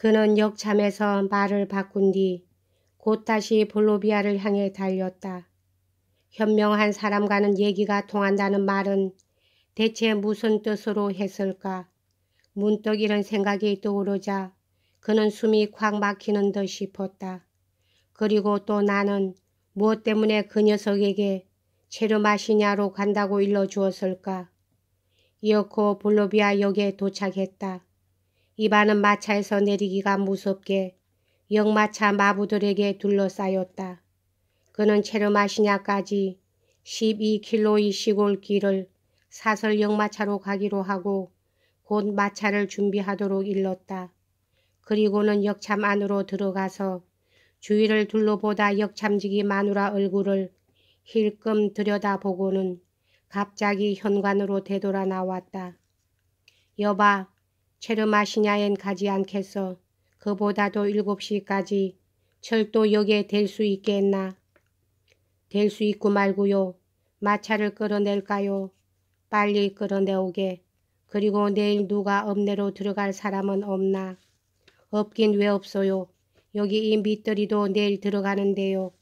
그는 역참에서 말을 바꾼 뒤 곧 다시 볼로비아를 향해 달렸다. 현명한 사람과는 얘기가 통한다는 말은 대체 무슨 뜻으로 했을까? 문득 이런 생각이 떠오르자 그는 숨이 콱 막히는 듯 싶었다. 그리고 또 나는 무엇 때문에 그 녀석에게 체르마시냐로 간다고 일러주었을까? 이어코 볼로비아 역에 도착했다. 이반은 마차에서 내리기가 무섭게 역마차 마부들에게 둘러싸였다. 그는 체르마시냐까지 12km의 시골 길을 사설 역마차로 가기로 하고 곧 마차를 준비하도록 일렀다. 그리고는 역참 안으로 들어가서 주위를 둘러보다 역참지기 마누라 얼굴을 힐끔 들여다보고는 갑자기 현관으로 되돌아 나왔다. 여봐, 체르마시냐엔 가지 않겠어. 그보다도 7시까지 철도역에 될 수 있겠나? 될 수 있고 말고요. 마차를 끌어낼까요? 빨리 끌어내오게. 그리고 내일 누가 읍내로 들어갈 사람은 없나? 없긴 왜 없어요. 여기 이 밑들이도 내일 들어가는데요.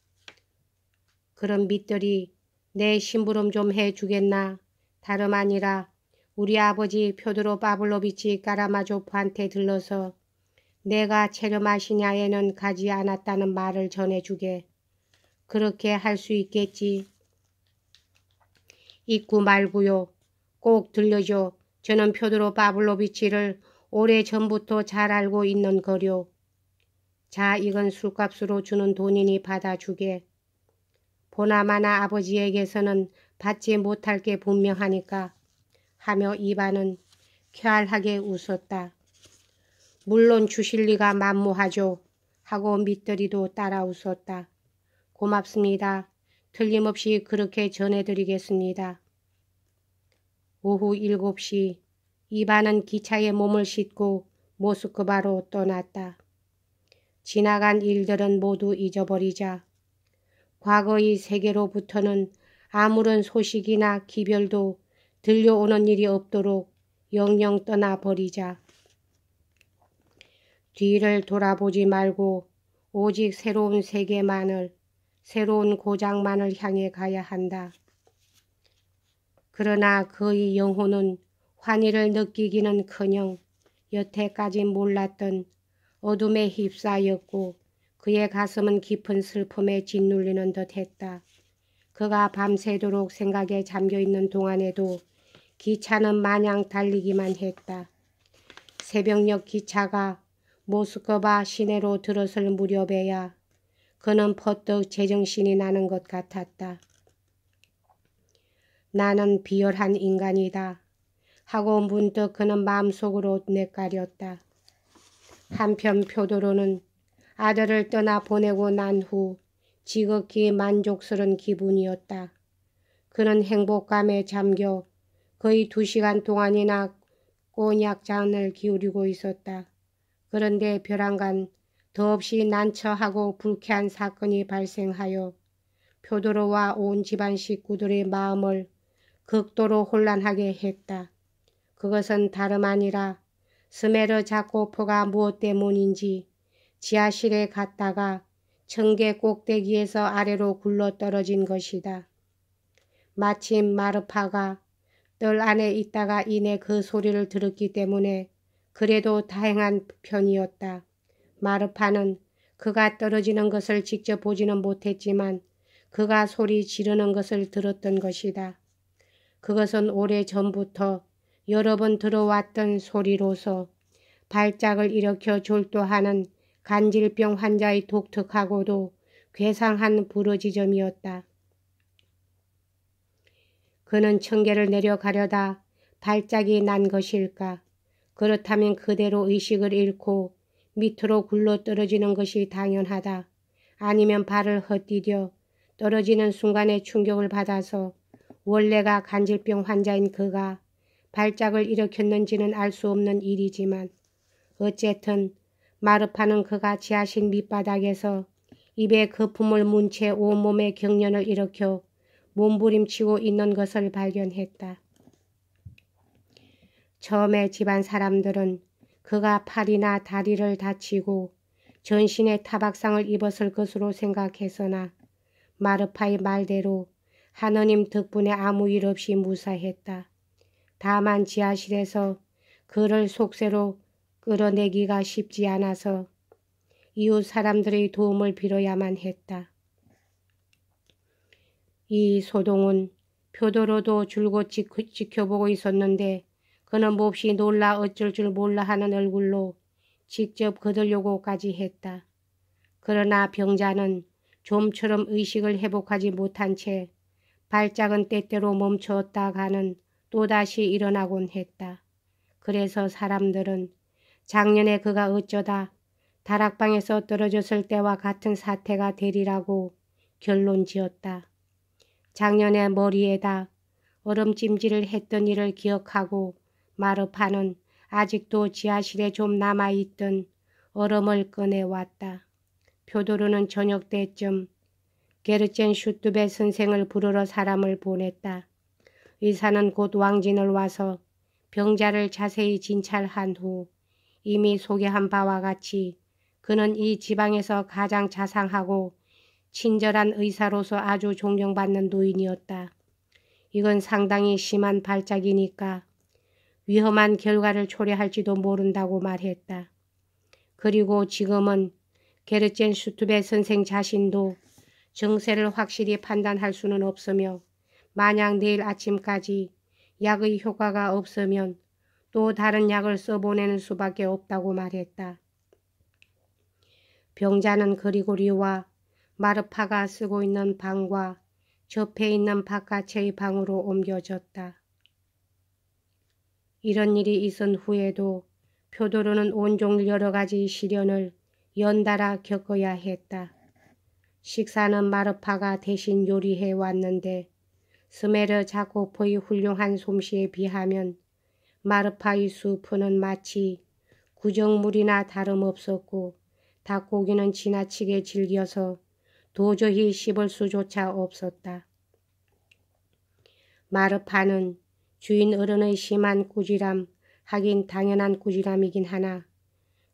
그럼 밑들이 내 심부름 좀 해주겠나? 다름 아니라 우리 아버지 표드로 파블로비치 까라마조프한테 들러서 내가 체르마시냐에는 가지 않았다는 말을 전해주게. 그렇게 할 수 있겠지. 있고 말고요. 꼭 들려줘. 저는 표드로 파블로비치를 오래전부터 잘 알고 있는 거요. 자, 이건 술값으로 주는 돈이니 받아주게. 보나마나 아버지에게서는 받지 못할 게 분명하니까 하며 이반은 쾌활하게 웃었다. 물론 주실 리가 만무하죠. 하고 밑들이도 따라 웃었다. 고맙습니다. 틀림없이 그렇게 전해드리겠습니다. 오후 7시 이반은 기차에 몸을 싣고 모스크바로 떠났다. 지나간 일들은 모두 잊어버리자 과거의 세계로부터는 아무런 소식이나 기별도 들려오는 일이 없도록 영영 떠나버리자. 뒤를 돌아보지 말고 오직 새로운 세계만을, 새로운 고장만을 향해 가야 한다. 그러나 그의 영혼은 환희를 느끼기는커녕 여태까지 몰랐던 어둠에 휩싸였고 그의 가슴은 깊은 슬픔에 짓눌리는 듯했다. 그가 밤새도록 생각에 잠겨있는 동안에도 기차는 마냥 달리기만 했다. 새벽녘 기차가 모스크바 시내로 들어설 무렵에야 그는 퍼뜩 제정신이 나는 것 같았다. 나는 비열한 인간이다 하고 문득 그는 마음속으로 내까렸다. 한편 표도로는 아들을 떠나보내고 난 후 지극히 만족스러운 기분이었다. 그는 행복감에 잠겨 거의 2시간 동안이나 꼬냑잔을 기울이고 있었다. 그런데 벼랑간 더없이 난처하고 불쾌한 사건이 발생하여 표도로와 온 집안 식구들의 마음을 극도로 혼란하게 했다. 그것은 다름 아니라 스메르 자코프가 무엇 때문인지 지하실에 갔다가 청계 꼭대기에서 아래로 굴러떨어진 것이다. 마침 마르파가 뜰 안에 있다가 이내 그 소리를 들었기 때문에 그래도 다행한 편이었다. 마르파는 그가 떨어지는 것을 직접 보지는 못했지만 그가 소리 지르는 것을 들었던 것이다. 그것은 오래전부터 여러 번 들어왔던 소리로서 발작을 일으켜 졸도하는 간질병 환자의 독특하고도 괴상한 부러지점이었다. 그는 청계를 내려가려다 발작이 난 것일까? 그렇다면 그대로 의식을 잃고 밑으로 굴러떨어지는 것이 당연하다. 아니면 발을 헛디뎌 떨어지는 순간에 충격을 받아서 원래가 간질병 환자인 그가 발작을 일으켰는지는 알 수 없는 일이지만 어쨌든 마르파는 그가 지하실 밑바닥에서 입에 거품을 문 채 온몸에 경련을 일으켜 몸부림치고 있는 것을 발견했다. 처음에 집안 사람들은 그가 팔이나 다리를 다치고 전신에 타박상을 입었을 것으로 생각했으나 마르파의 말대로 하느님 덕분에 아무 일 없이 무사했다. 다만 지하실에서 그를 속세로 끌어내기가 쉽지 않아서 이웃 사람들의 도움을 빌어야만 했다. 이 소동은 표도로도 줄곧 지켜보고 있었는데 그는 몹시 놀라 어쩔 줄 몰라 하는 얼굴로 직접 거들려고까지 했다. 그러나 병자는 좀처럼 의식을 회복하지 못한 채 발작은 때때로 멈추었다가는 또다시 일어나곤 했다. 그래서 사람들은 작년에 그가 어쩌다 다락방에서 떨어졌을 때와 같은 사태가 되리라고 결론지었다. 작년에 머리에다 얼음찜질을 했던 일을 기억하고 마르파는 아직도 지하실에 좀 남아있던 얼음을 꺼내왔다. 표도르는 저녁 때쯤 게르첸 슈투베 선생을 부르러 사람을 보냈다. 의사는 곧 왕진을 와서 병자를 자세히 진찰한 후 이미 소개한 바와 같이 그는 이 지방에서 가장 자상하고 친절한 의사로서 아주 존경받는 노인이었다. 이건 상당히 심한 발작이니까 위험한 결과를 초래할지도 모른다고 말했다. 그리고 지금은 게르첸 슈투베 선생 자신도 증세를 확실히 판단할 수는 없으며 만약 내일 아침까지 약의 효과가 없으면 또 다른 약을 써보내는 수밖에 없다고 말했다. 병자는 그리고리와 마르파가 쓰고 있는 방과 접해 있는 바깥의 방으로 옮겨졌다. 이런 일이 있은 후에도 표도르는 온종일 여러 가지 시련을 연달아 겪어야 했다. 식사는 마르파가 대신 요리해 왔는데 스메르 자코프의 훌륭한 솜씨에 비하면 마르파의 수프는 마치 구정물이나 다름없었고 닭고기는 지나치게 질겨서 도저히 씹을 수조차 없었다. 마르파는 주인 어른의 심한 꾸지람, 하긴 당연한 꾸지람이긴 하나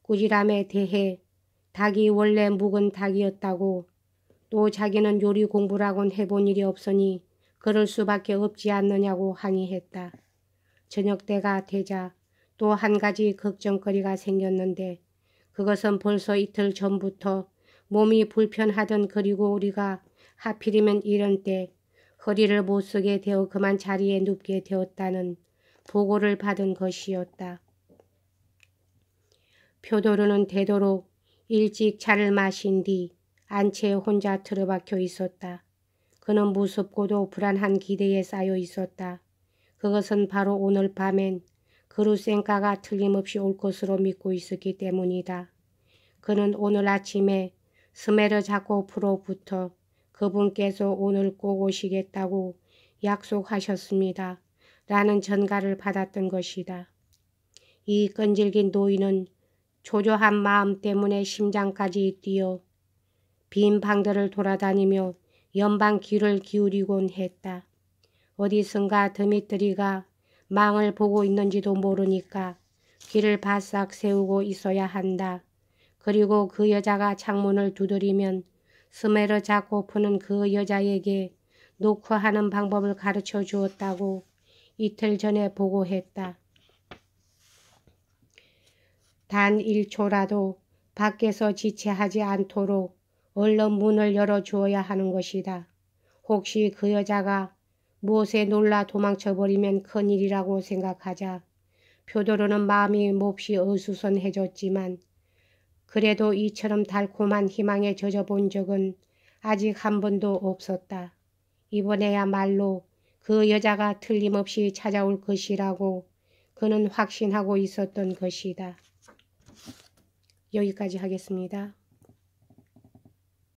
꾸지람에 대해 닭이 원래 묵은 닭이었다고 또 자기는 요리 공부라곤 해본 일이 없으니 그럴 수밖에 없지 않느냐고 항의했다. 저녁 때가 되자 또 한 가지 걱정거리가 생겼는데 그것은 벌써 이틀 전부터 몸이 불편하던 그리고 우리가 하필이면 이런 때 허리를 못 쓰게 되어 그만 자리에 눕게 되었다는 보고를 받은 것이었다. 표도르는 되도록 일찍 차를 마신 뒤 안채에 혼자 틀어박혀 있었다. 그는 무섭고도 불안한 기대에 쌓여 있었다. 그것은 바로 오늘 밤엔 그루센카가 틀림없이 올 것으로 믿고 있었기 때문이다. 그는 오늘 아침에 스메르 자코프로부터 그분께서 오늘 꼭 오시겠다고 약속하셨습니다. 라는 전가를 받았던 것이다. 이 끈질긴 노인은 초조한 마음 때문에 심장까지 뛰어 빈 방들을 돌아다니며 연방 귀를 기울이곤 했다. 어디선가 드미트리가 망을 보고 있는지도 모르니까 귀를 바싹 세우고 있어야 한다. 그리고 그 여자가 창문을 두드리면 스메르 자코프는 그 여자에게 노크하는 방법을 가르쳐 주었다고 이틀 전에 보고했다. 단 1초라도 밖에서 지체하지 않도록 얼른 문을 열어주어야 하는 것이다. 혹시 그 여자가 무엇에 놀라 도망쳐버리면 큰일이라고 생각하자 표도르는 마음이 몹시 어수선해졌지만 그래도 이처럼 달콤한 희망에 젖어본 적은 아직 한 번도 없었다. 이번에야말로 그 여자가 틀림없이 찾아올 것이라고 그는 확신하고 있었던 것이다. 여기까지 하겠습니다.